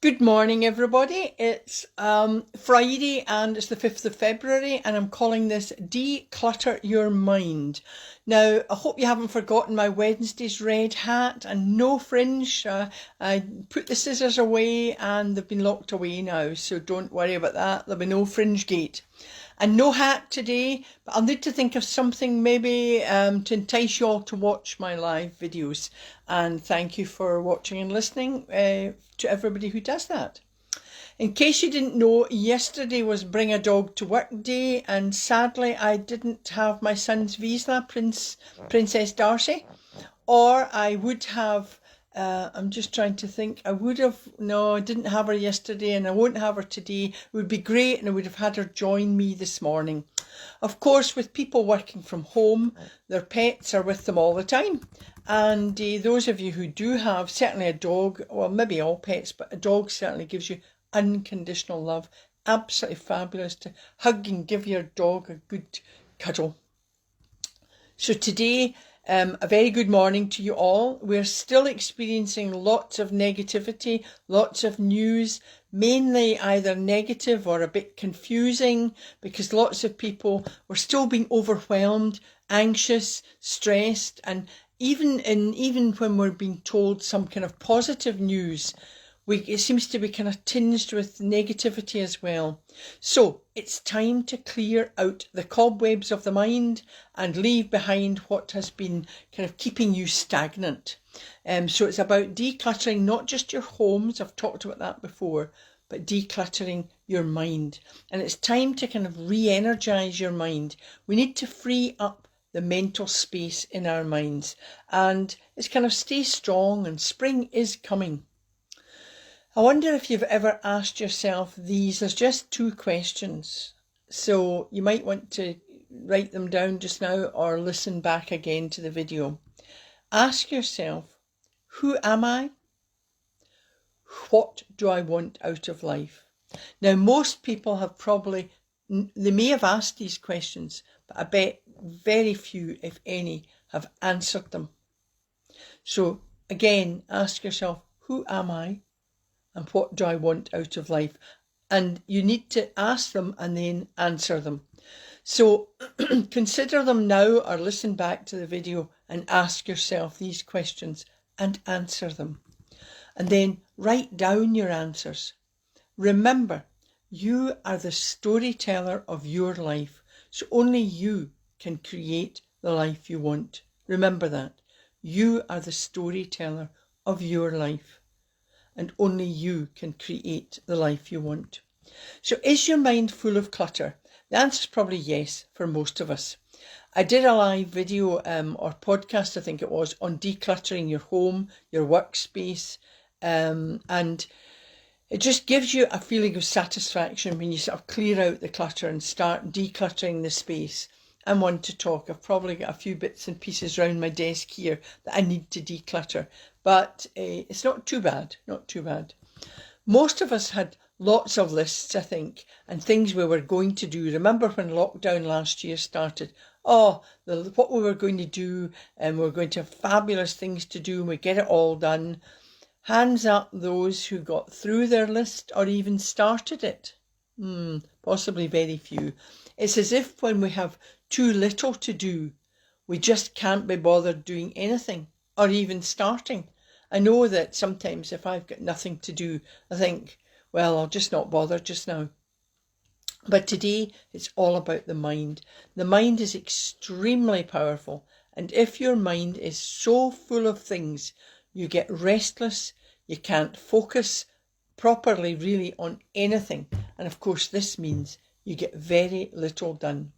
Good morning, everybody. It's Friday and it's the 5th of February, and I'm calling this Declutter Your Mind. Now, I hope you haven't forgotten my Wednesday's red hat and no fringe. I put the scissors away and they've been locked away now, so don't worry about that. There'll be no fringe gate. And no hat today, but I'll need to think of something maybe to entice you all to watch my live videos. And thank you for watching and listening to everybody who does that. In case you didn't know, yesterday was Bring a Dog to Work Day, and sadly I didn't have my son's visa, Princess Darcy, or I would have, I'm just trying to think, I didn't have her yesterday and I won't have her today. It would be great and I would have had her join me this morning. Of course, with people working from home, their pets are with them all the time. And those of you who do have certainly a dog, well, maybe all pets, but a dog certainly gives you unconditional love. Absolutely fabulous to hug and give your dog a good cuddle. So today, a very good morning to you all. We're still experiencing lots of negativity, lots of news, mainly either negative or a bit confusing, because lots of people were still being overwhelmed, anxious, stressed, and even when we're being told some kind of positive news, it seems to be kind of tinged with negativity as well. So it's time to clear out the cobwebs of the mind and leave behind what has been kind of keeping you stagnant. So it's about decluttering not just your homes, I've talked about that before, but decluttering your mind. And it's time to kind of re-energize your mind. We need to free up the mental space in our minds, and it's kind of stay strong, and spring is coming. I wonder if you've ever asked yourself these. There's just 2 questions, so you might want to write them down just now or listen back again to the video. Ask yourself, who am I? What do I want out of life? Now, most people have they may have asked these questions, but I bet very few, if any, have answered them. So again, ask yourself, who am I? And what do I want out of life? And you need to ask them and then answer them. So consider them now or listen back to the video and ask yourself these questions and answer them. And then write down your answers. Remember, you are the storyteller of your life. So only you can create the life you want. Remember that. You are the storyteller of your life. And only you can create the life you want. So is your mind full of clutter? The answer is probably yes for most of us. I did a live video or podcast, I think it was, on decluttering your home, your workspace, and it just gives you a feeling of satisfaction when you sort of clear out the clutter and start decluttering the space. I'm one to talk. I've probably got a few bits and pieces around my desk here that I need to declutter, but it's not too bad, not too bad. Most of us had lots of lists, I think, and things we were going to do. Remember when lockdown last year started? What we were going to do, and we were going to have fabulous things to do, and we get it all done. Hands up those who got through their list or even started it. Possibly very few. It's as if when we have too little to do, we just can't be bothered doing anything or even starting. I know that sometimes if I've got nothing to do, I think, well, I'll just not bother just now. But today, it's all about the mind. The mind is extremely powerful. And if your mind is so full of things, you get restless, you can't focus properly really on anything. And of course, this means you get very little done.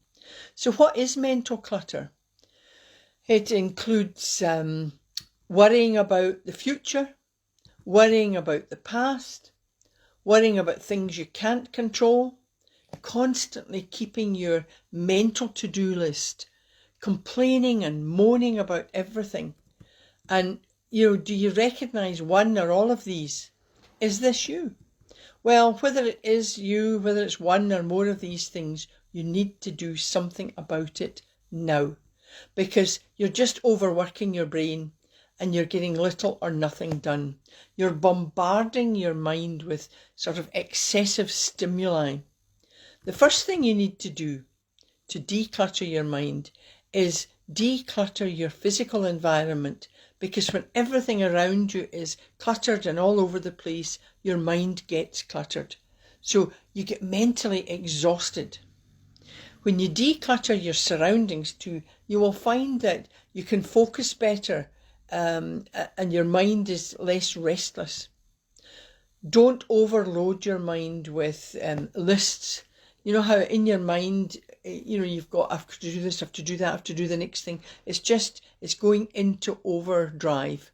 So what is mental clutter? It includes worrying about the future, worrying about the past, worrying about things you can't control, constantly keeping your mental to-do list, complaining and moaning about everything. And, do you recognise one or all of these? Is this you? Well, whether it is you, whether it's one or more of these things, you need to do something about it now, because you're just overworking your brain and you're getting little or nothing done. You're bombarding your mind with sort of excessive stimuli. The first thing you need to do to declutter your mind is declutter your physical environment, because when everything around you is cluttered and all over the place, your mind gets cluttered. So you get mentally exhausted. When you declutter your surroundings too, you will find that you can focus better, and your mind is less restless. Don't overload your mind with lists. You know how in your mind, you've got, I have to do this, I have to do that, I have to do the next thing. It's going into overdrive.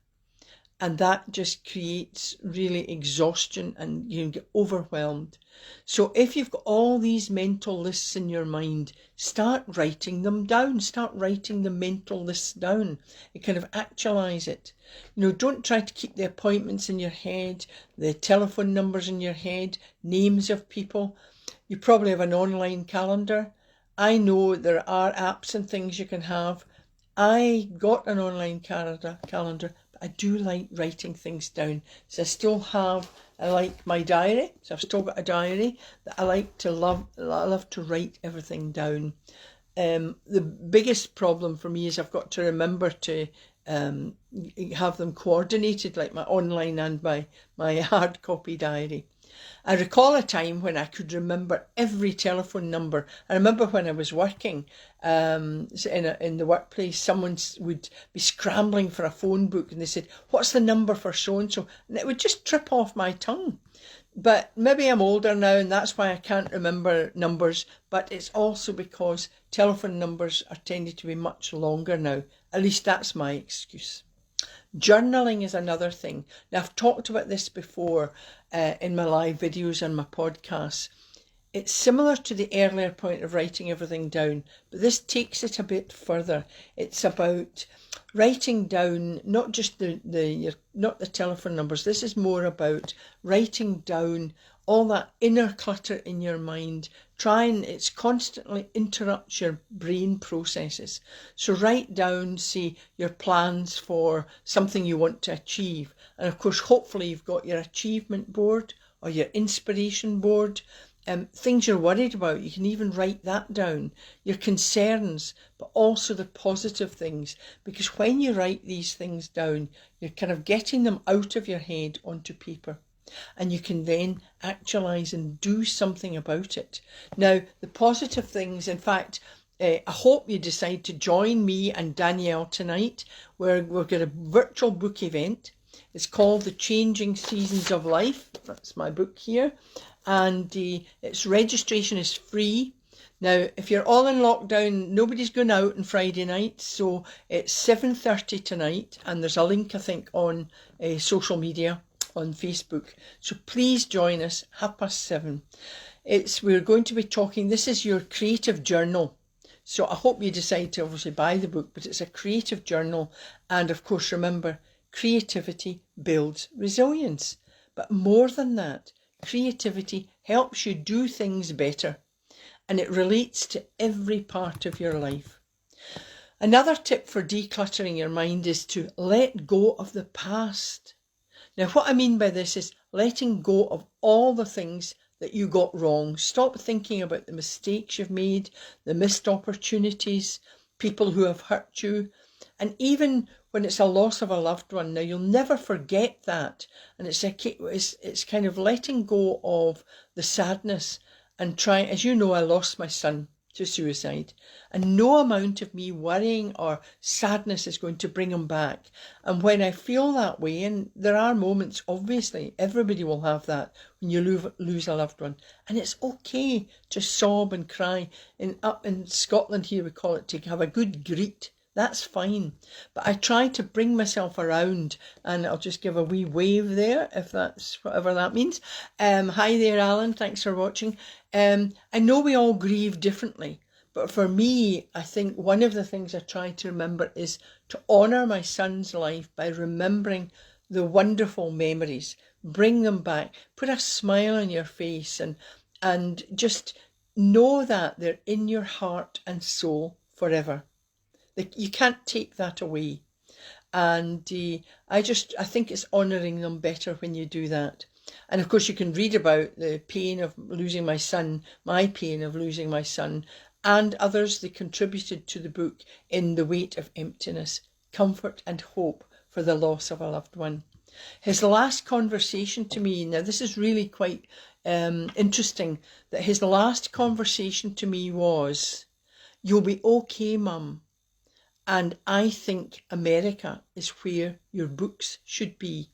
And that just creates really exhaustion, and you get overwhelmed. So if you've got all these mental lists in your mind, start writing them down. Start writing the mental lists down. You kind of actualize it. Don't try to keep the appointments in your head, the telephone numbers in your head, names of people. You probably have an online calendar. I know there are apps and things you can have. I got an online calendar, but I do like writing things down. So I like my diary. So I've still got a diary that I love to write everything down. The biggest problem for me is I've got to remember to have them coordinated, like my online and my hard copy diary. I recall a time when I could remember every telephone number. I remember when I was working in the workplace, someone would be scrambling for a phone book and they said, "What's the number for so-and-so?" And it would just trip off my tongue. But maybe I'm older now and that's why I can't remember numbers. But it's also because telephone numbers are tending to be much longer now. At least that's my excuse. Journaling is another thing. Now, I've talked about this before in my live videos and my podcasts. It's similar to the earlier point of writing everything down, but this takes it a bit further. It's about writing down not just not the telephone numbers. This is more about writing down all that inner clutter in your mind. It constantly interrupts your brain processes. So write down, say, your plans for something you want to achieve. And of course, hopefully you've got your achievement board or your inspiration board. Things you're worried about, you can even write that down. Your concerns, but also the positive things. Because when you write these things down, you're kind of getting them out of your head onto paper. And you can then actualize and do something about it. Now, the positive things, in fact, I hope you decide to join me and Danielle tonight. We've got a virtual book event. It's called The Changing Seasons of Life. That's my book here. And its registration is free. Now, if you're all in lockdown, nobody's going out on Friday night, so it's 7:30 tonight, and there's a link, I think, on social media, on Facebook. So please join us, 7:30. We're going to be talking, this is your creative journal. So I hope you decide to obviously buy the book, but it's a creative journal. And of course, remember, creativity builds resilience. But more than that, creativity helps you do things better, and it relates to every part of your life. Another tip for decluttering your mind is to let go of the past. Now, what I mean by this is letting go of all the things that you got wrong. Stop thinking about the mistakes you've made, the missed opportunities, people who have hurt you, and even when it's a loss of a loved one. Now, you'll never forget that. And it's kind of letting go of the sadness and trying, as you know, I lost my son to suicide, and no amount of me worrying or sadness is going to bring him back. And when I feel that way, and there are moments, obviously, everybody will have that when you lose a loved one, and it's okay to sob and cry. Up in Scotland here, we call it to have a good greet. That's fine. But I try to bring myself around, and I'll just give a wee wave there, if that's whatever that means. Hi there, Alan. Thanks for watching. I know we all grieve differently, but for me, I think one of the things I try to remember is to honour my son's life by remembering the wonderful memories, bring them back, put a smile on your face, and just know that they're in your heart and soul forever. You can't take that away. And I think it's honouring them better when you do that. And of course you can read about the pain of losing my son, my pain of losing my son, and others that contributed to the book in The Weight of Emptiness, Comfort and Hope for the Loss of a Loved One. His last conversation to me, now this is really quite interesting, that his last conversation to me was, "You'll be okay, Mum. And I think America is where your books should be."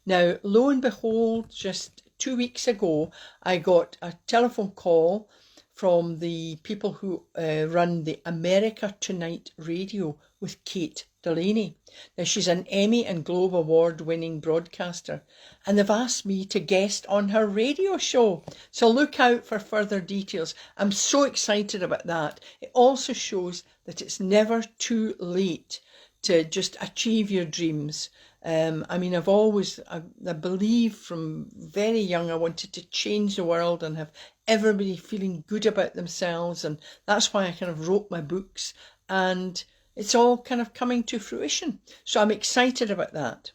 Now, lo and behold, just 2 weeks ago, I got a telephone call from the people who run the America Tonight radio with Kate Delaney. Now, she's an Emmy and Globe Award winning broadcaster, and they've asked me to guest on her radio show. So look out for further details. I'm so excited about that. It also shows that it's never too late to just achieve your dreams. I mean, I believe from very young I wanted to change the world and have everybody feeling good about themselves, and that's why I kind of wrote my books, and it's all kind of coming to fruition. So I'm excited about that.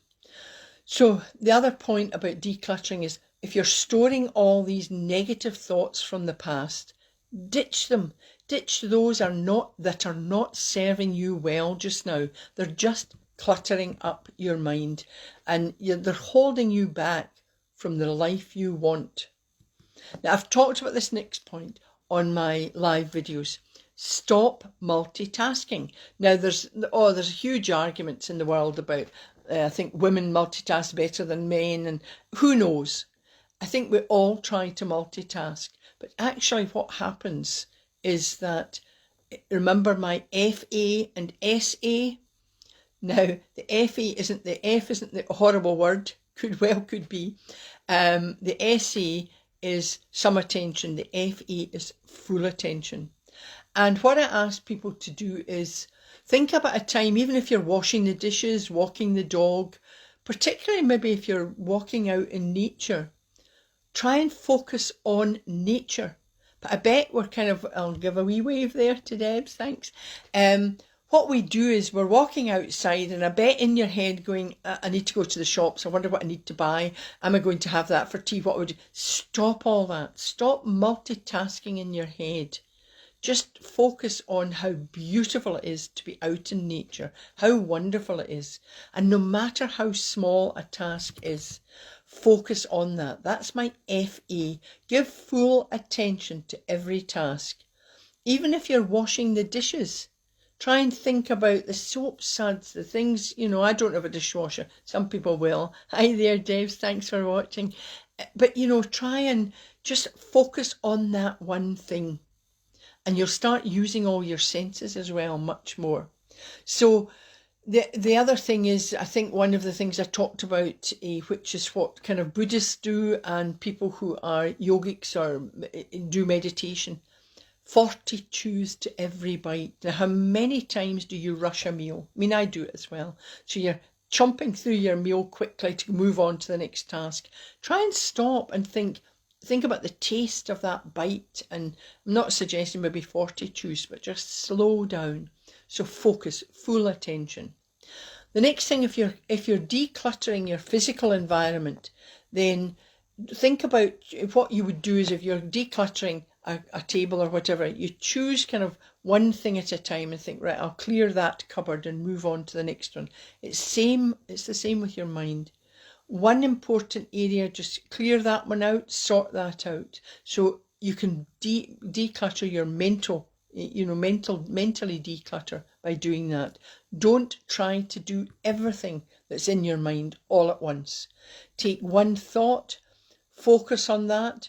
So the other point about decluttering is, if you're storing all these negative thoughts from the past, ditch them. Ditch those that are not serving you well just now. They're just cluttering up your mind, and they're holding you back from the life you want. Now, I've talked about this next point on my live videos. Stop multitasking. Now, there's huge arguments in the world about, I think women multitask better than men, and who knows? I think we all try to multitask, but actually what happens is that, remember my FA and SA? Now, the F isn't the horrible word, could be. The SA is some attention, the FA is full attention. And what I ask people to do is think about a time, even if you're washing the dishes, walking the dog, particularly maybe if you're walking out in nature, try and focus on nature. But I bet I'll give a wee wave there to Debs, thanks. What we do is we're walking outside, and I bet in your head going, I need to go to the shops, I wonder what I need to buy, am I going to have that for tea, what would you... Stop all that. Stop multitasking in your head. Just focus on how beautiful it is to be out in nature, how wonderful it is. And no matter how small a task is, focus on that. That's my FA. Give full attention to every task. Even if you're washing the dishes, try and think about the soap suds, the things, I don't have a dishwasher. Some people will. Hi there, Dave. Thanks for watching. But, try and just focus on that one thing. And you'll start using all your senses as well, much more. So the other thing is, I think one of the things I talked about, which is what kind of Buddhists do and people who are yogics or do meditation, 40 chews to every bite. Now, how many times do you rush a meal? I mean, I do it as well. So you're chomping through your meal quickly to move on to the next task. Try and stop and think about the taste of that bite. And I'm not suggesting maybe 40 chews, but just slow down. So focus, full attention. The next thing, if you're decluttering your physical environment, then think about what you would do is, if you're decluttering a table or whatever, you choose kind of one thing at a time and think, right, I'll clear that cupboard and move on to the next one. It's the same with your mind. One important area, just clear that one out, sort that out. So you can declutter your mentally declutter by doing that. Don't try to do everything that's in your mind all at once. Take one thought, focus on that.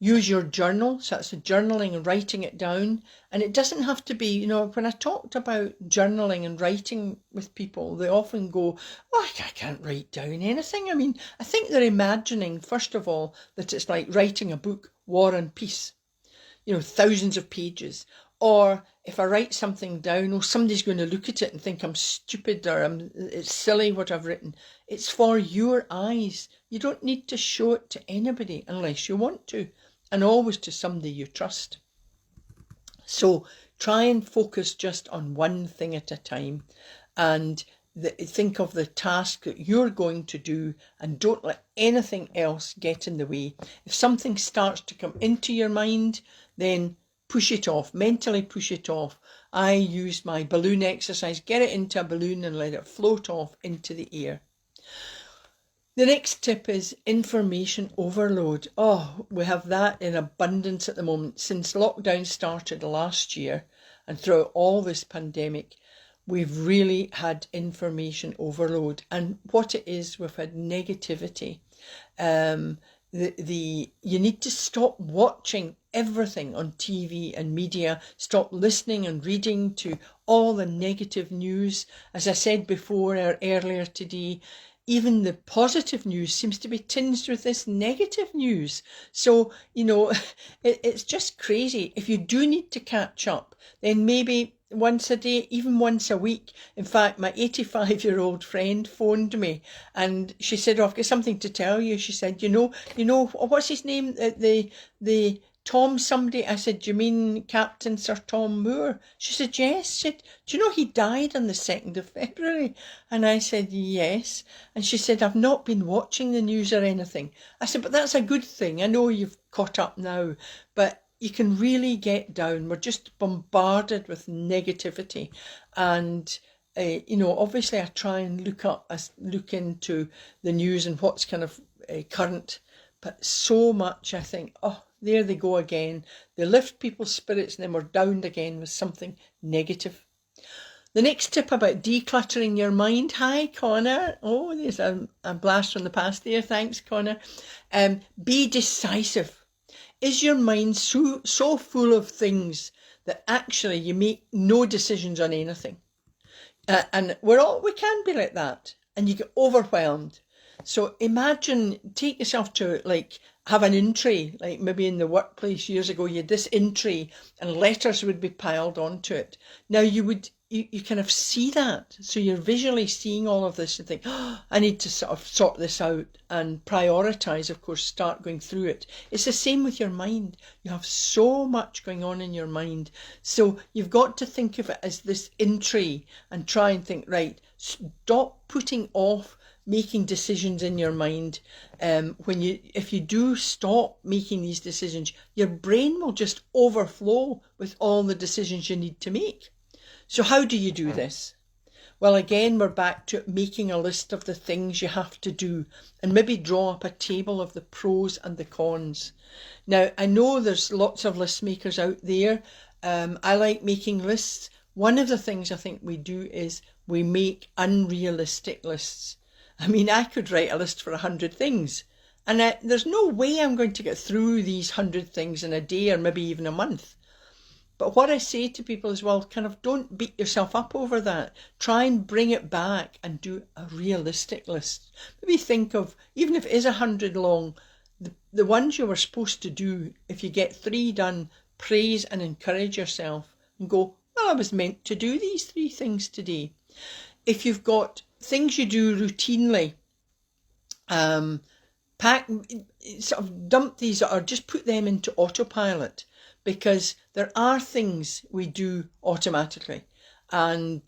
Use your journal, so that's the journaling and writing it down. And it doesn't have to be, when I talked about journaling and writing with people, they often go, oh, I can't write down anything. I mean, I think they're imagining, first of all, that it's like writing a book, War and Peace, thousands of pages. Or if I write something down, somebody's going to look at it and think I'm stupid or it's silly what I've written. It's for your eyes. You don't need to show it to anybody unless you want to, and always to somebody you trust. So try and focus just on one thing at a time. And think of the task that you're going to do and don't let anything else get in the way. If something starts to come into your mind, then push it off, mentally push it off. I use my balloon exercise, get it into a balloon and let it float off into the air. The next tip is information overload. Oh, we have that in abundance at the moment. Since lockdown started last year and throughout all this pandemic, we've really had information overload. And what it is, we've had negativity. You need to stop watching everything on TV and media, stop listening and reading to all the negative news. As I said before or earlier today, even the positive news seems to be tinged with this negative news. So, it's just crazy. If you do need to catch up, then maybe once a day, even once a week. In fact, my 85-year-old friend phoned me and she said, I've got something to tell you. She said, what's his name? The Tom somebody. I said, do you mean Captain Sir Tom Moore? She said, yes. She said, do you know he died on the 2nd of February? And I said, yes. And she said, I've not been watching the news or anything. I said, but that's a good thing. I know you've caught up now, but you can really get down. We're just bombarded with negativity. And, obviously I try and look into the news and what's kind of current. But so much, I think, there they go again. They lift people's spirits and then we're down again with something negative. The next tip about decluttering your mind. Hi, Connor. Oh, there's a blast from the past there. Thanks, Connor. Be decisive. Is your mind so full of things that actually you make no decisions on anything? And we can be like that, and you get overwhelmed. So take yourself to have an in tray, like maybe in the workplace years ago, you had this in tray and letters would be piled onto it. Now you kind of see that. So you're visually seeing all of this and think, I need to sort of sort this out and prioritise, of course, start going through it. It's the same with your mind. You have so much going on in your mind. So you've got to think of it as this in tray and try and think, right, stop putting off making decisions in your mind. If you do stop making these decisions, your brain will just overflow with all the decisions you need to make. So how do you do this? Well, again, we're back to making a list of the things you have to do and maybe draw up a table of the pros and the cons. Now, I know there's lots of list makers out there. I like making lists. One of the things I think we do is we make unrealistic lists. I mean, I could write a list for 100 things and there's no way I'm going to get through these 100 things in a day or maybe even a month. But what I say to people is, well, kind of don't beat yourself up over that. Try and bring it back and do a realistic list. Maybe think of, even if it is 100 long, the ones you were supposed to do. If you get 3 done, praise and encourage yourself and go, well, I was meant to do these 3 things today. If you've got things you do routinely, dump these or just put them into autopilot, because there are things we do automatically. And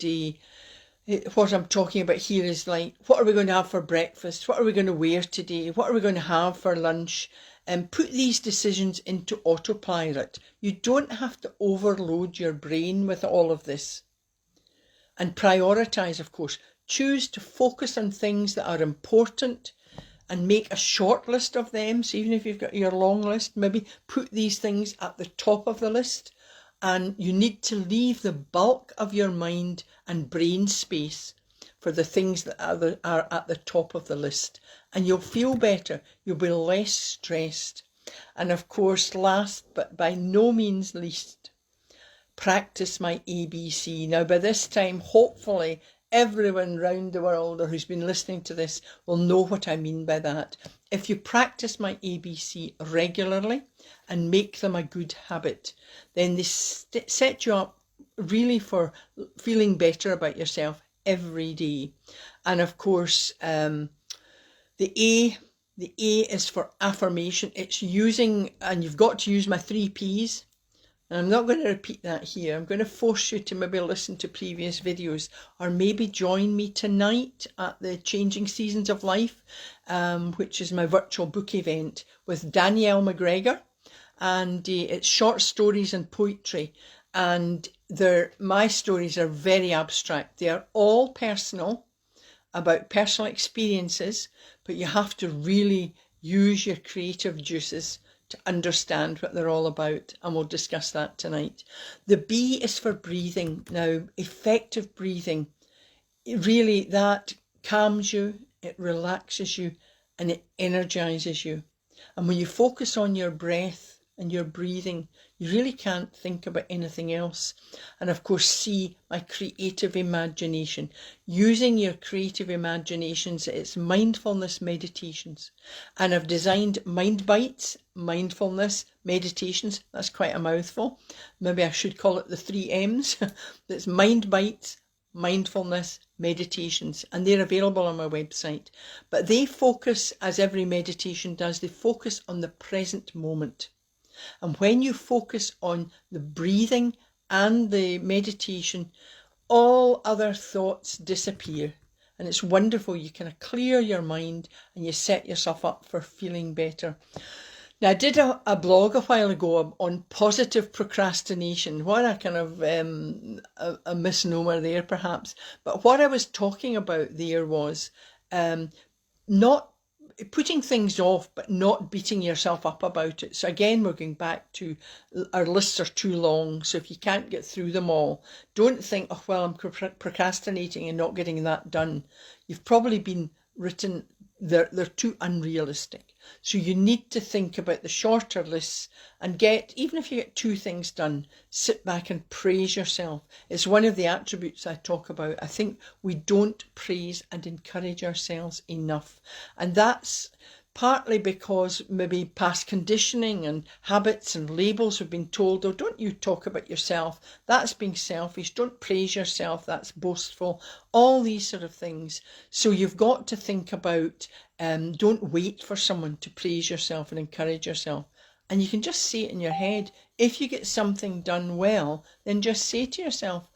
what I'm talking about here is like, what are we going to have for breakfast? What are we going to wear today? What are we going to have for lunch? And put these decisions into autopilot. You don't have to overload your brain with all of this. And prioritise, of course. Choose to focus on things that are important and make a short list of them. So even if you've got your long list, maybe put these things at the top of the list. And you need to leave the bulk of your mind and brain space for the things that are at the top of the list. And you'll feel better. You'll be less stressed. And of course, last but by no means least, practice my ABC. Now, by this time, hopefully, everyone round the world or who's been listening to this will know what I mean by that. If you practice my ABC regularly and make them a good habit, then they set you up really for feeling better about yourself every day. And of course, the A is for affirmation. It's using, and you've got to use my 3 Ps. And I'm not going to repeat that here. I'm going to force you to maybe listen to previous videos, or maybe join me tonight at the Changing Seasons of Life, which is my virtual book event with Danielle McGregor. And it's short stories and poetry. And my stories are very abstract. They are all personal, about personal experiences, but you have to really use your creative juices to understand what they're all about, and we'll discuss that tonight. The B is for breathing. Now, effective breathing, really that calms you, it relaxes you, and it energizes you. And when you focus on your breath and your breathing, you really can't think about anything else. And of course, C, my creative imagination. Using your creative imaginations, it's mindfulness meditations. And I've designed MindBites, mindfulness meditations. That's quite a mouthful. Maybe I should call it the 3 M's. That's MindBites, mindfulness meditations, and they're available on my website. But they focus, as every meditation does, they focus on the present moment. And when you focus on the breathing and the meditation, all other thoughts disappear. And it's wonderful. You kind of clear your mind and you set yourself up for feeling better. Now, I did a blog a while ago on positive procrastination. What a kind of a misnomer there, perhaps. But what I was talking about there was not putting things off, but not beating yourself up about it. So again, we're going back to our lists are too long. So if you can't get through them all, don't think, oh, well, I'm procrastinating and not getting that done. You've probably been written, they're too unrealistic. So you need to think about the shorter lists and even if you get 2 things done, sit back and praise yourself. It's one of the attributes I talk about. I think we don't praise and encourage ourselves enough. And that's partly because maybe past conditioning and habits and labels have been told, oh, don't you talk about yourself, that's being selfish, don't praise yourself, that's boastful, all these sort of things. So you've got to think about, don't wait for someone to praise yourself and encourage yourself. And you can just say it in your head. If you get something done well, then just say to yourself,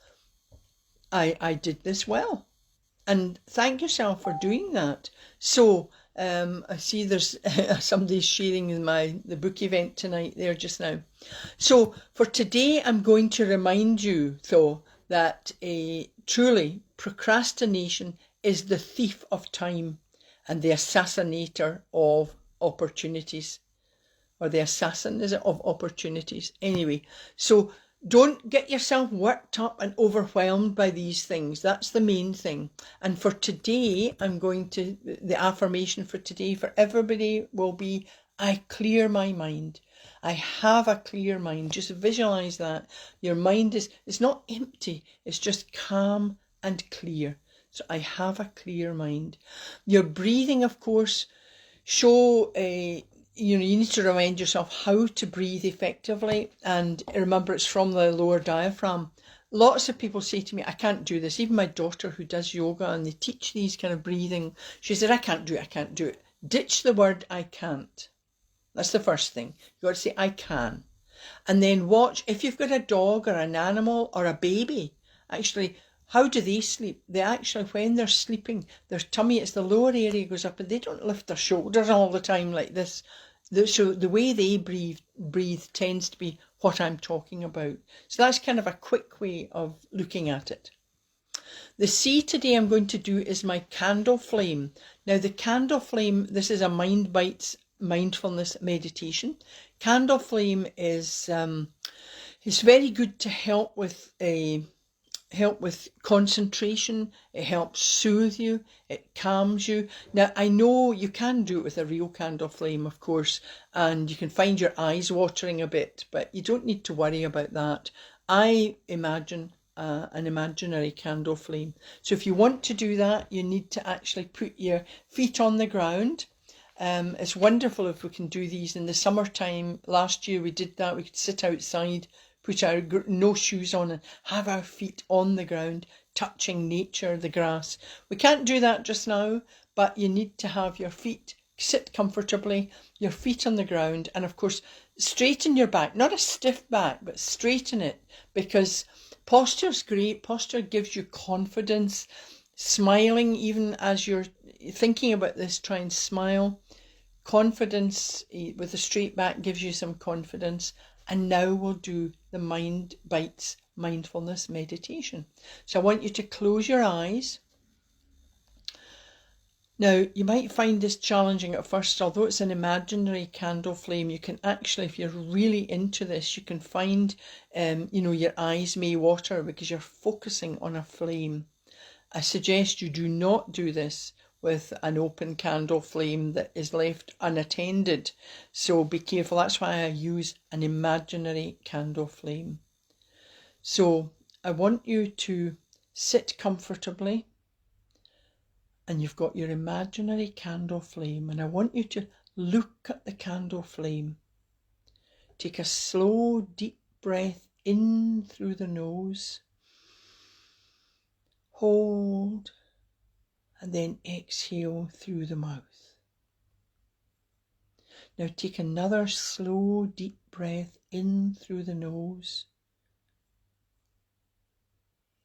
I did this well. And thank yourself for doing that. So I see there's somebody sharing the book event tonight there just now. So for today, I'm going to remind you, though, that truly procrastination is the thief of time and the assassinator of opportunities. Or the assassin, is it, of opportunities? Anyway, so don't get yourself worked up and overwhelmed by these things. That's the main thing. And for today, the affirmation for today for everybody will be, I clear my mind. I have a clear mind. Just visualize that. Your mind it's not empty. It's just calm and clear. So I have a clear mind. Your breathing, of course, you need to remind yourself how to breathe effectively. And remember, it's from the lower diaphragm. Lots of people say to me, I can't do this. Even my daughter who does yoga and they teach these kind of breathing, she said, I can't do it. Ditch the word I can't. That's the first thing. You've got to say, I can. And then watch, if you've got a dog or an animal or a baby, actually, how do they sleep? They actually, when they're sleeping, their tummy, it's the lower area goes up and they don't lift their shoulders all the time like this. So the way they breathe tends to be what I'm talking about. So that's kind of a quick way of looking at it. The C today I'm going to do is my candle flame. Now the candle flame, this is a MindBites mindfulness meditation. Candle flame is it's very good to help with concentration. It helps soothe you. It calms you. Now, I know you can do it with a real candle flame, of course, and you can find your eyes watering a bit, but you don't need to worry about that. I imagine an imaginary candle flame. So if you want to do that, you need to actually put your feet on the ground. It's wonderful if we can do these in the summertime. Last year we did that. We could sit outside, put our no shoes on and have our feet on the ground, touching nature, the grass. We can't do that just now, but you need to have your feet sit comfortably, your feet on the ground, and of course straighten your back, not a stiff back, but straighten it, because posture's great. Posture gives you confidence. Smiling, even as you're thinking about this, try and smile. Confidence with a straight back gives you some confidence. And now we'll do the MindBites mindfulness meditation. So I want you to close your eyes. Now, you might find this challenging at first, although it's an imaginary candle flame. You can actually, if you're really into this, you can find, your eyes may water because you're focusing on a flame. I suggest you do not do this with an open candle flame that is left unattended. So be careful. That's why I use an imaginary candle flame. So I want you to sit comfortably, and you've got your imaginary candle flame, and I want you to look at the candle flame. Take a slow, deep breath in through the nose. Hold, and then exhale through the mouth. Now take another slow, deep breath in through the nose,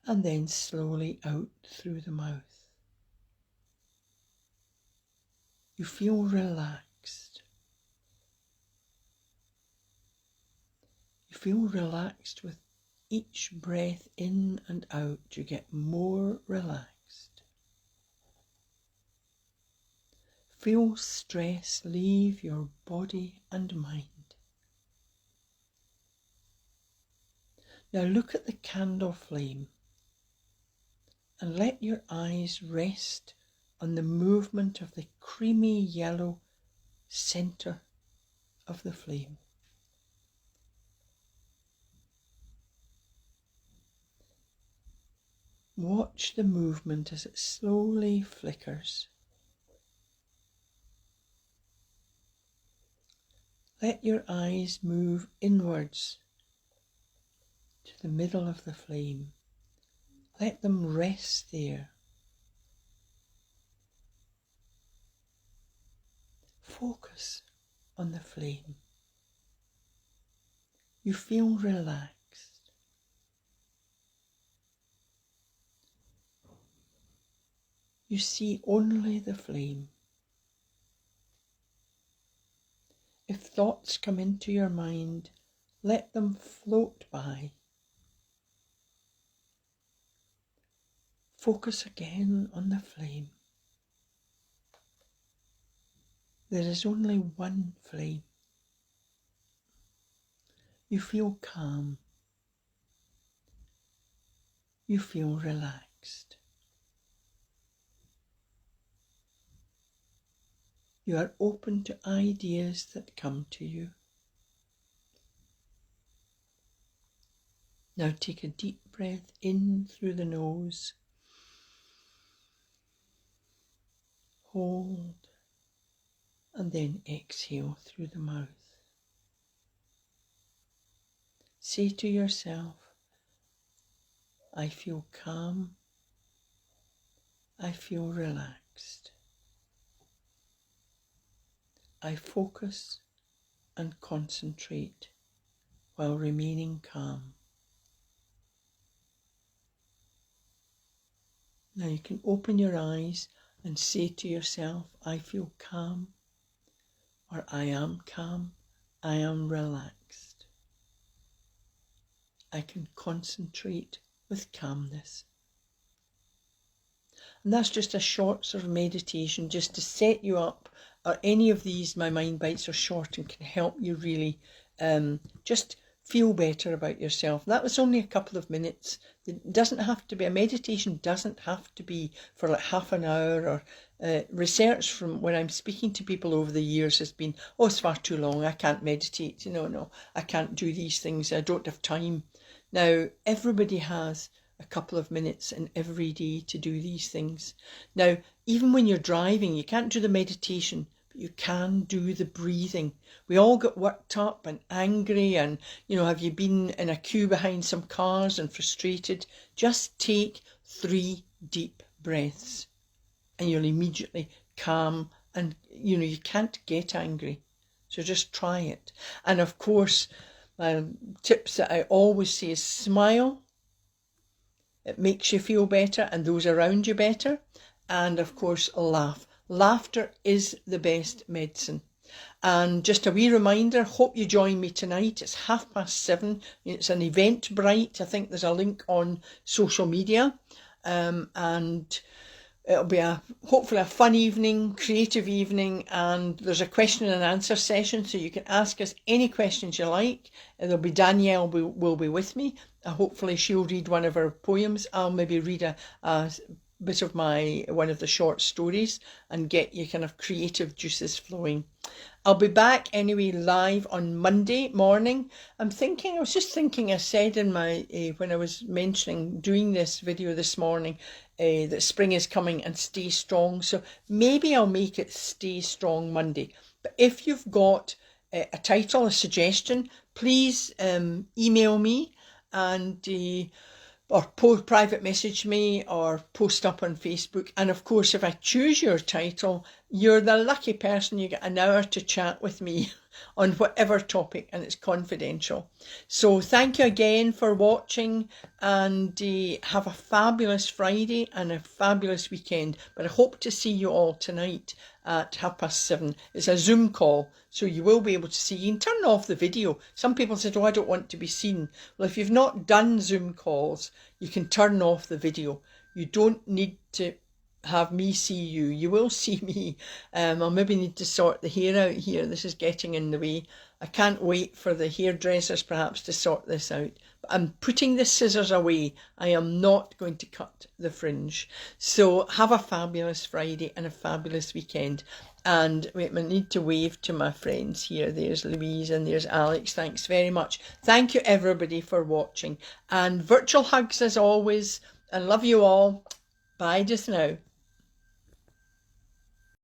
and then slowly out through the mouth. You feel relaxed. You feel relaxed with each breath in and out. You get more relaxed. Feel stress leave your body and mind. Now look at the candle flame and let your eyes rest on the movement of the creamy yellow centre of the flame. Watch the movement as it slowly flickers. Let your eyes move inwards to the middle of the flame. Let them rest there. Focus on the flame. You feel relaxed. You see only the flame. If thoughts come into your mind, let them float by. Focus again on the flame. There is only one flame. You feel calm. You feel relaxed. You are open to ideas that come to you. Now take a deep breath in through the nose. Hold, and then exhale through the mouth. Say to yourself, I feel calm. I feel relaxed. I focus and concentrate while remaining calm. Now you can open your eyes and say to yourself, I feel calm, or I am calm, I am relaxed. I can concentrate with calmness. And that's just a short sort of meditation just to set you up. Or any of these, my mind bites, are short and can help you really just feel better about yourself. That was only a couple of minutes. It doesn't have to be, a meditation doesn't have to be for like half an hour. Or research from when I'm speaking to people over the years has been, oh, it's far too long, I can't meditate, no, I can't do these things, I don't have time. Now, everybody has a couple of minutes in every day to do these things. Now, even when you're driving, you can't do the meditation, but you can do the breathing. We all get worked up and angry and, have you been in a queue behind some cars and frustrated? Just take 3 deep breaths and you'll immediately calm And, you can't get angry. So just try it. And of course, my tips that I always say is smile. It makes you feel better and those around you better. And of course, laugh. Laughter is the best medicine. And just a wee reminder, hope you join me tonight. It's 7:30. It's an Eventbrite. I think there's a link on social media. And it'll be hopefully a fun evening, creative evening, and there's a question and answer session, so you can ask us any questions you like. There'll be Danielle will be with me. Hopefully she'll read one of her poems. I'll maybe read a bit of one of the short stories and get your kind of creative juices flowing. I'll be back anyway live on Monday morning. I was just thinking, I said in my, when I was mentioning doing this video this morning, that spring is coming and stay strong. So maybe I'll make it Stay Strong Monday. But if you've got a title, a suggestion, please email me and or private message me or post up on Facebook. And of course, if I choose your title, you're the lucky person. You get an hour to chat with me on whatever topic, and it's confidential. So thank you again for watching, and have a fabulous Friday and a fabulous weekend. But I hope to see you all tonight at 7:30. It's a Zoom call, so you will be able to see. You can turn off the video. Some people said, I don't want to be seen. Well, if you've not done Zoom calls, you can turn off the video. You don't need to have me see you. You will see me. I'll maybe need to sort the hair out here. This is getting in the way. I can't wait for the hairdressers perhaps to sort this out. But I'm putting the scissors away. I am not going to cut the fringe. So have a fabulous Friday and a fabulous weekend. And wait, I need to wave to my friends here. There's Louise and there's Alex. Thanks very much. Thank you everybody for watching. And virtual hugs as always. I love you all. Bye just now.